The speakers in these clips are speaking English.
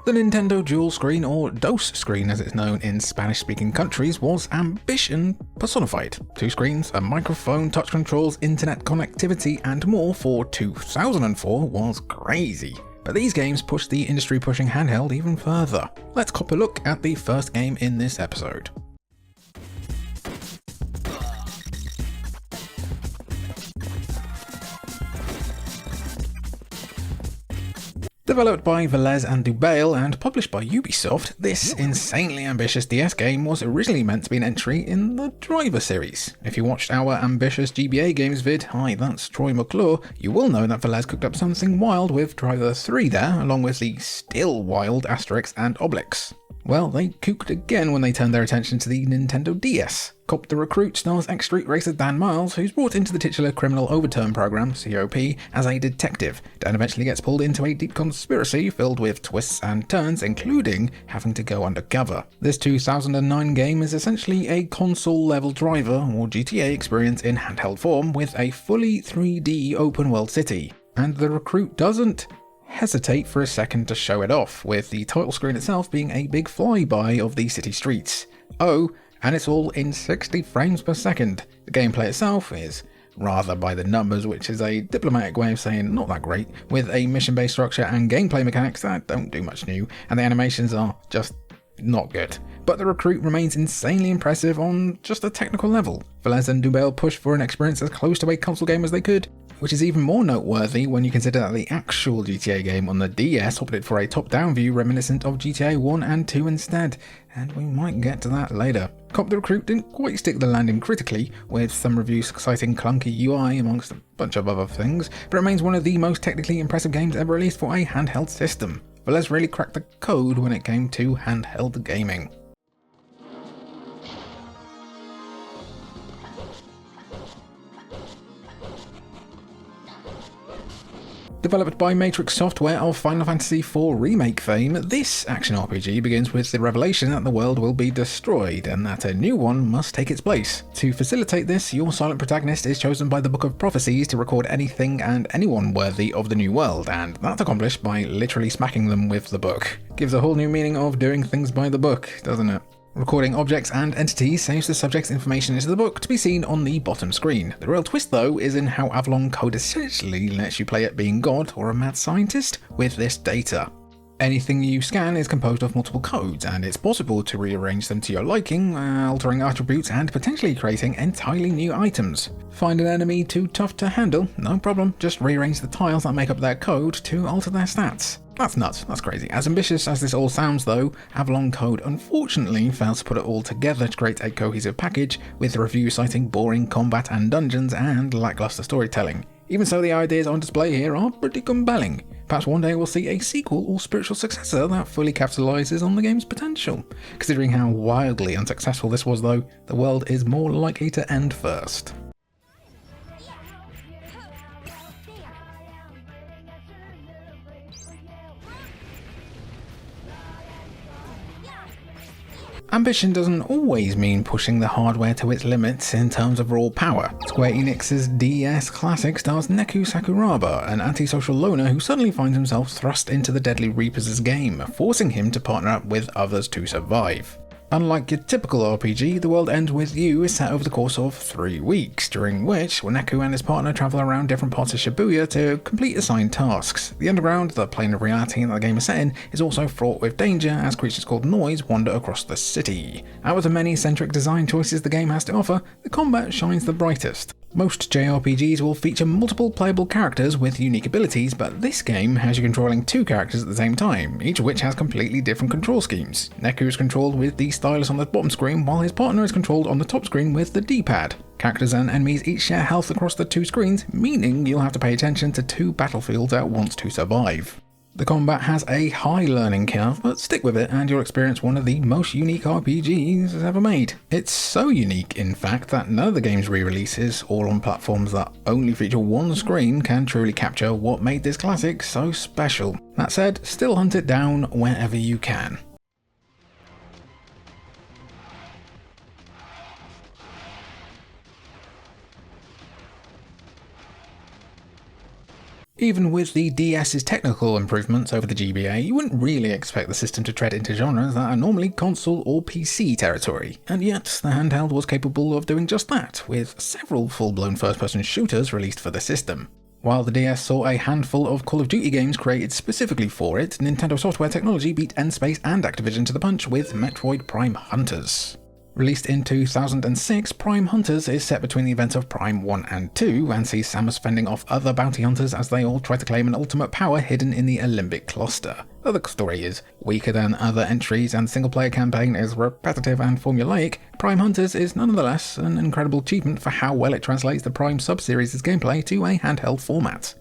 The Nintendo dual screen, or DOS screen as it's known in Spanish-speaking countries, was ambition personified. 2 screens, a microphone, touch controls, internet connectivity and more for 2004 was crazy. But these games pushed the industry-pushing handheld even further. Let's cop a look at the first game in this episode. Developed by Velez and DoubleUBee and published by Ubisoft, this insanely ambitious DS game was originally meant to be an entry in the Driver series. If you watched our ambitious GBA games vid, hi that's Troy McClure, you will know that Velez cooked up something wild with Driver 3 there, along with the still wild Asterix and Obelix. Well, they cooked again when they turned their attention to the Nintendo DS. Cop the Recruit stars ex-street racer Dan Miles, who's brought into the titular Criminal Overturn Program, COP, as a detective. Dan eventually gets pulled into a deep conspiracy filled with twists and turns, including having to go undercover. This 2009 game is essentially a console-level Driver, or GTA experience in handheld form, with a fully 3D open-world city. And the Recruit doesn't hesitate for a second to show it off, with the title screen itself being a big flyby of the city streets. Oh, and it's all in 60 frames per second. The gameplay itself is rather by the numbers, which is a diplomatic way of saying not that great, with a mission-based structure and gameplay mechanics that don't do much new, and the animations are just not good. But the Recruit remains insanely impressive on just a technical level. Velez and DoubleUBee pushed for an experience as close to a console game as they could, which is even more noteworthy when you consider that the actual GTA game on the DS opted for a top-down view reminiscent of GTA 1 and 2 instead, and we might get to that later. Cop the Recruit didn't quite stick the landing critically, with some reviews citing clunky UI amongst a bunch of other things, but remains one of the most technically impressive games ever released for a handheld system. Velez really cracked the code when it came to handheld gaming. Developed by Matrix Software of Final Fantasy IV Remake fame, this action RPG begins with the revelation that the world will be destroyed and that a new one must take its place. To facilitate this, your silent protagonist is chosen by the Book of Prophecies to record anything and anyone worthy of the new world, and that's accomplished by literally smacking them with the book. Gives a whole new meaning of doing things by the book, doesn't it? Recording objects and entities saves the subject's information into the book to be seen on the bottom screen. The real twist though is in how Avalon Code essentially lets you play at being God or a mad scientist with this data. Anything you scan is composed of multiple codes, and it's possible to rearrange them to your liking, altering attributes and potentially creating entirely new items. Find an enemy too tough to handle? No problem, just rearrange the tiles that make up their code to alter their stats. That's nuts, that's crazy. As ambitious as this all sounds though, Avalon Code unfortunately fails to put it all together to create a cohesive package, with reviews citing boring combat and dungeons and lackluster storytelling. Even so, the ideas on display here are pretty compelling. Perhaps one day we'll see a sequel or spiritual successor that fully capitalizes on the game's potential. Considering how wildly unsuccessful this was though, the world is more likely to end first. Ambition doesn't always mean pushing the hardware to its limits in terms of raw power. Square Enix's DS classic stars Neku Sakuraba, an antisocial loner who suddenly finds himself thrust into the Deadly Reapers' game, forcing him to partner up with others to survive. Unlike your typical RPG, The World Ends With You is set over the course of 3 weeks, during which Neku and his partner travel around different parts of Shibuya to complete assigned tasks. The underground, the plane of reality that the game is set in, is also fraught with danger as creatures called Noise wander across the city. Out of the many eccentric design choices the game has to offer, the combat shines the brightest. Most JRPGs will feature multiple playable characters with unique abilities, but this game has you controlling 2 characters at the same time, each of which has completely different control schemes. Neku is controlled with the stylus on the bottom screen, while his partner is controlled on the top screen with the D-pad. Characters and enemies each share health across the 2 screens, meaning you'll have to pay attention to 2 battlefields at once to survive. The combat has a high learning curve, but stick with it and you'll experience one of the most unique RPGs ever made. It's so unique, in fact, that none of the game's re-releases, all on platforms that only feature 1 screen, can truly capture what made this classic so special. That said, still hunt it down wherever you can. Even with the DS's technical improvements over the GBA, you wouldn't really expect the system to tread into genres that are normally console or PC territory, and yet the handheld was capable of doing just that, with several full-blown first-person shooters released for the system. While the DS saw a handful of Call of Duty games created specifically for it, Nintendo Software Technology beat N-Space and Activision to the punch with Metroid Prime Hunters. Released in 2006, Prime Hunters is set between the events of Prime 1 and 2, and sees Samus fending off other bounty hunters as they all try to claim an ultimate power hidden in the Alimbic Cluster. Though the story is weaker than other entries and the single-player campaign is repetitive and formulaic, Prime Hunters is nonetheless an incredible achievement for how well it translates the Prime sub-series' gameplay to a handheld format.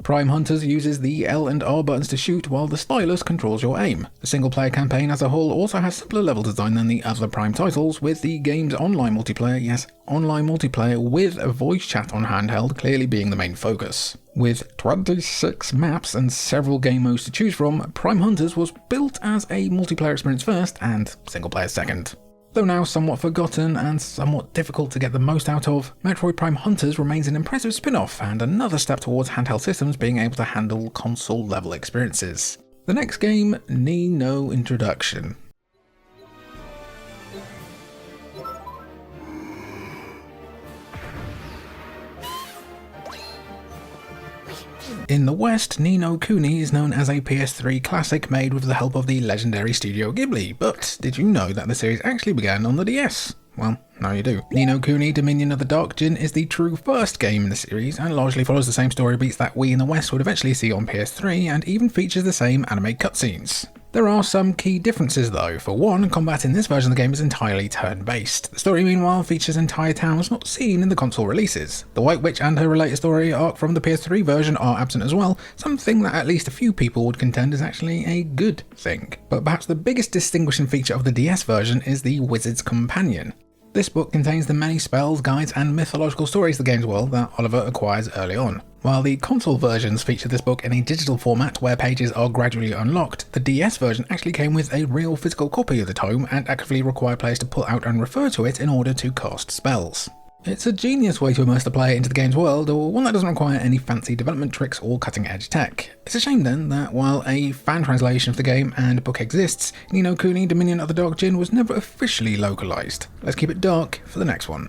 Prime Hunters uses the L and R buttons to shoot while the stylus controls your aim. The single-player campaign as a whole also has simpler level design than the other Prime titles, with the game's online multiplayer, yes, online multiplayer with a voice chat on handheld clearly being the main focus. With 26 maps and several game modes to choose from, Prime Hunters was built as a multiplayer experience first and single-player second. Though now somewhat forgotten and somewhat difficult to get the most out of, Metroid Prime Hunters remains an impressive spin-off and another step towards handheld systems being able to handle console-level experiences. The next game need no introduction. In the West, Ni no Kuni is known as a PS3 classic made with the help of the legendary Studio Ghibli, but did you know that the series actually began on the DS? Well, now you do. Ni no Kuni Dominion of the Dark Djinn is the true first game in the series and largely follows the same story beats that we in the West would eventually see on PS3 and even features the same anime cutscenes. There are some key differences though. For one, combat in this version of the game is entirely turn-based. The story meanwhile features entire towns not seen in the console releases. The White Witch and her related story arc from the PS3 version are absent as well, something that at least a few people would contend is actually a good thing. But perhaps the biggest distinguishing feature of the DS version is the Wizard's Companion. This book contains the many spells, guides and mythological stories of the game's world that Oliver acquires early on. While the console versions feature this book in a digital format where pages are gradually unlocked, the DS version actually came with a real physical copy of the tome and actively required players to pull out and refer to it in order to cast spells. It's a genius way to immerse the player into the game's world, or one that doesn't require any fancy development tricks or cutting-edge tech. It's a shame then that while a fan translation of the game and book exists, Ni no Kuni Dominion of the Dark Djinn was never officially localised. Let's keep it dark for the next one.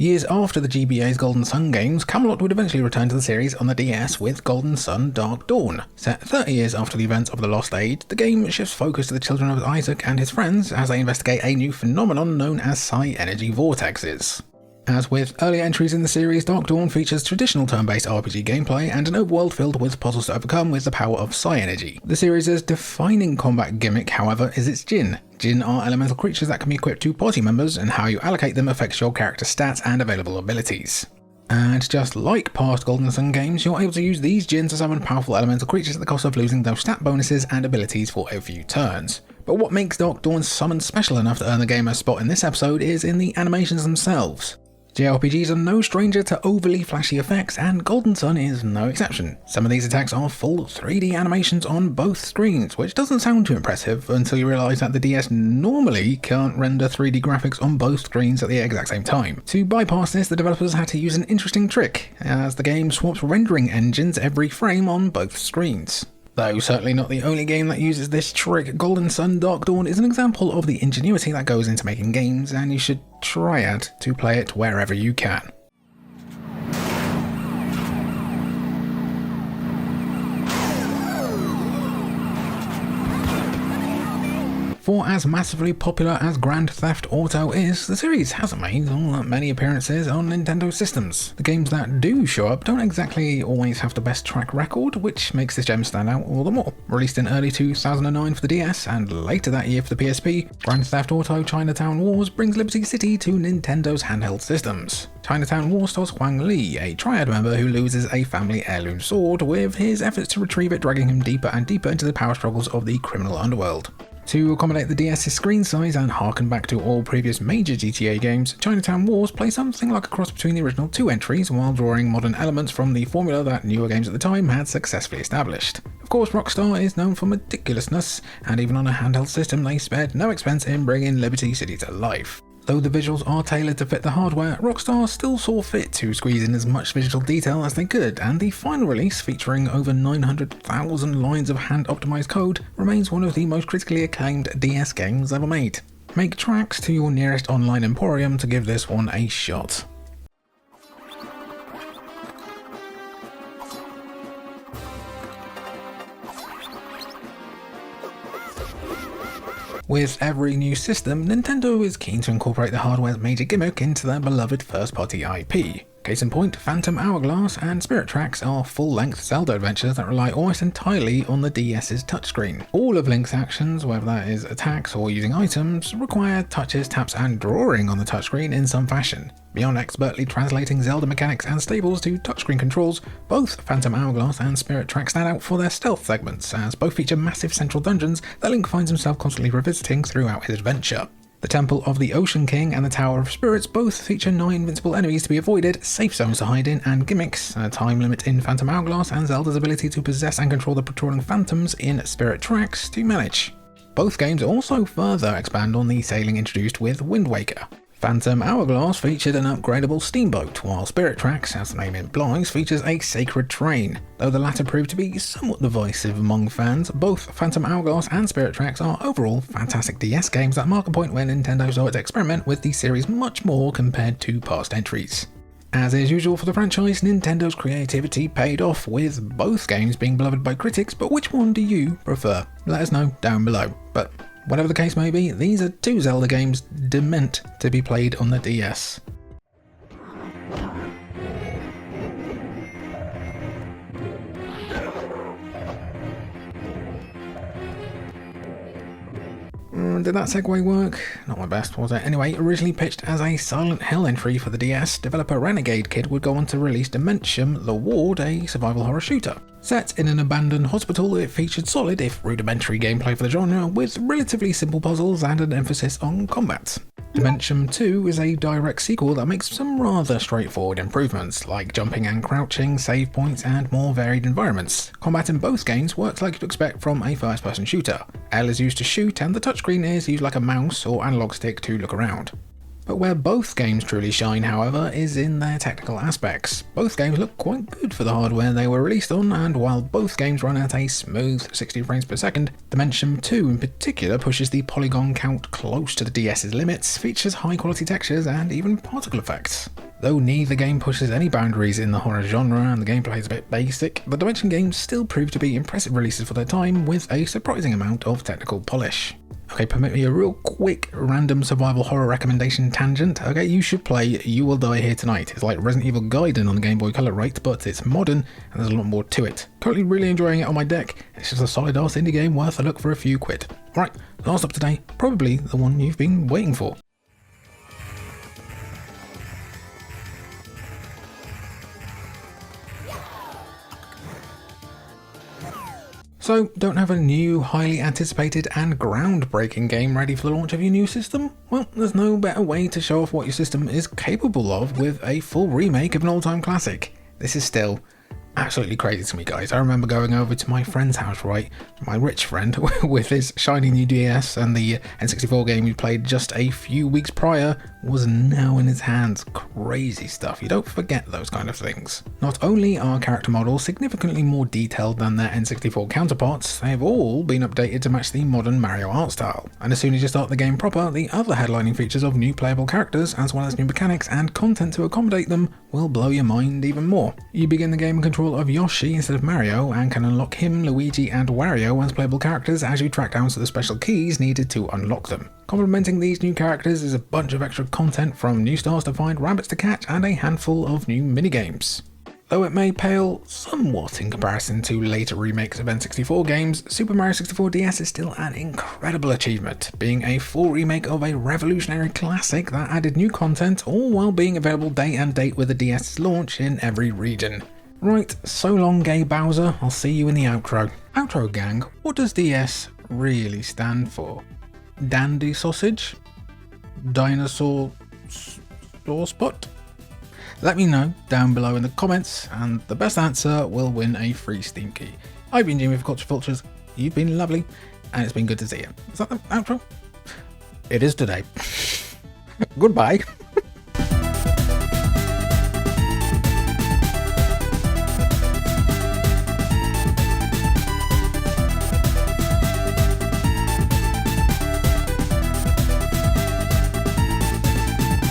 Years after the GBA's Golden Sun games, Camelot would eventually return to the series on the DS with Golden Sun Dark Dawn. Set 30 years after the events of the Lost Age, the game shifts focus to the children of Isaac and his friends as they investigate a new phenomenon known as psi energy vortexes. As with earlier entries in the series, Dark Dawn features traditional turn-based RPG gameplay and an overworld filled with puzzles to overcome with the power of psi energy. The series' defining combat gimmick, however, is its Djinn. Djinn are elemental creatures that can be equipped to party members, and how you allocate them affects your character's stats and available abilities. And just like past Golden Sun games, you're able to use these Djinn to summon powerful elemental creatures at the cost of losing those stat bonuses and abilities for a few turns. But what makes Dark Dawn's summon special enough to earn the gamer's spot in this episode is in the animations themselves. JRPGs are no stranger to overly flashy effects, and Golden Sun is no exception. Some of these attacks are full 3D animations on both screens, which doesn't sound too impressive until you realise that the DS normally can't render 3D graphics on both screens at the exact same time. To bypass this, the developers had to use an interesting trick, as the game swaps rendering engines every frame on both screens. Though certainly not the only game that uses this trick, Golden Sun Dark Dawn is an example of the ingenuity that goes into making games, and you should try to play it wherever you can. For as massively popular as Grand Theft Auto is, the series hasn't made all that many appearances on Nintendo systems. The games that do show up don't exactly always have the best track record, which makes this gem stand out all the more. Released in early 2009 for the DS and later that year for the PSP, Grand Theft Auto Chinatown Wars brings Liberty City to Nintendo's handheld systems. Chinatown Wars stars Huang Li, a triad member who loses a family heirloom sword, with his efforts to retrieve it dragging him deeper and deeper into the power struggles of the criminal underworld. To accommodate the DS's screen size and harken back to all previous major GTA games, Chinatown Wars plays something like a cross between the original 2 entries while drawing modern elements from the formula that newer games at the time had successfully established. Of course, Rockstar is known for meticulousness, and even on a handheld system they spared no expense in bringing Liberty City to life. Though the visuals are tailored to fit the hardware, Rockstar still saw fit to squeeze in as much visual detail as they could, and the final release, featuring over 900,000 lines of hand-optimized code, remains one of the most critically acclaimed DS games ever made. Make tracks to your nearest online emporium to give this one a shot. With every new system, Nintendo is keen to incorporate the hardware's major gimmick into their beloved first-party IP. Case in point, Phantom Hourglass and Spirit Tracks are full-length Zelda adventures that rely almost entirely on the DS's touchscreen. All of Link's actions, whether that is attacks or using items, require touches, taps and drawing on the touchscreen in some fashion. Beyond expertly translating Zelda mechanics and stables to touchscreen controls, both Phantom Hourglass and Spirit Tracks stand out for their stealth segments, as both feature massive central dungeons that Link finds himself constantly revisiting throughout his adventure. The Temple of the Ocean King and the Tower of Spirits both feature 9 invincible enemies to be avoided, safe zones to hide in, and gimmicks, a time limit in Phantom Hourglass and Zelda's ability to possess and control the patrolling phantoms in Spirit Tracks to manage. Both games also further expand on the sailing introduced with Wind Waker. Phantom Hourglass featured an upgradable steamboat, while Spirit Tracks, as the name implies, features a sacred train. Though the latter proved to be somewhat divisive among fans, both Phantom Hourglass and Spirit Tracks are overall fantastic DS games that mark a point where Nintendo saw it experiment with the series much more compared to past entries. As is usual for the franchise, Nintendo's creativity paid off, with both games being beloved by critics, but which one do you prefer? Let us know down below. But whatever the case may be, these are 2 Zelda games meant to be played on the DS. Did that segue work? Not my best, was it? Anyway, originally pitched as a Silent Hill entry for the DS, developer Renegade Kid would go on to release Dimension: The Ward, a survival horror shooter. Set in an abandoned hospital, it featured solid, if rudimentary, gameplay for the genre, with relatively simple puzzles and an emphasis on combat. Dimension 2 is a direct sequel that makes some rather straightforward improvements, like jumping and crouching, save points, and more varied environments. Combat in both games works like you'd expect from a first-person shooter. L is used to shoot, and the touchscreen is used like a mouse or analog stick to look around. But where both games truly shine, however, is in their technical aspects. Both games look quite good for the hardware they were released on, and while both games run at a smooth 60 frames per second, Dimension 2 in particular pushes the polygon count close to the DS's limits, features high quality textures and even particle effects. Though neither game pushes any boundaries in the horror genre and the gameplay is a bit basic, the Dimension games still prove to be impressive releases for their time, with a surprising amount of technical polish. Okay, permit me a real quick random survival horror recommendation tangent. Okay, you should play You Will Die Here Tonight. It's like Resident Evil Gaiden on the Game Boy Color, right? But it's modern and there's a lot more to it. Currently really enjoying it on my deck. It's just a solid ass indie game worth a look for a few quid. Alright, last up today, probably the one you've been waiting for. So, don't have a new, highly anticipated and groundbreaking game ready for the launch of your new system? Well, there's no better way to show off what your system is capable of with a full remake of an all-time classic. This is still absolutely crazy to me, guys. I remember going over to my friend's house, right, my rich friend, with his shiny new DS, and the N64 game we played just a few weeks prior was now in his hands. Crazy stuff. You don't forget those kind of things. Not only are character models significantly more detailed than their N64 counterparts, they've all been updated to match the modern Mario art style. And as soon as you start the game proper, the other headlining features of new playable characters, as well as new mechanics and content to accommodate them, will blow your mind even more. You begin the game in control of Yoshi instead of Mario, and can unlock him, Luigi and Wario as playable characters as you track down the special keys needed to unlock them. Complementing these new characters is a bunch of extra content, from new stars to find, rabbits to catch, and a handful of new minigames. Though it may pale somewhat in comparison to later remakes of N64 games, Super Mario 64 DS is still an incredible achievement, being a full remake of a revolutionary classic that added new content, all while being available day and date with the DS's launch in every region. Right, so long gay Bowser, I'll see you in the outro. Outro gang, what does DS really stand for? Dandy sausage? Dinosaur sauce pot? Let me know down below in the comments, and the best answer will win a free Steam key. I've been Jimmy for Culture Vultures, you've been lovely, and it's been good to see you. Is that the outro? It is today. Goodbye.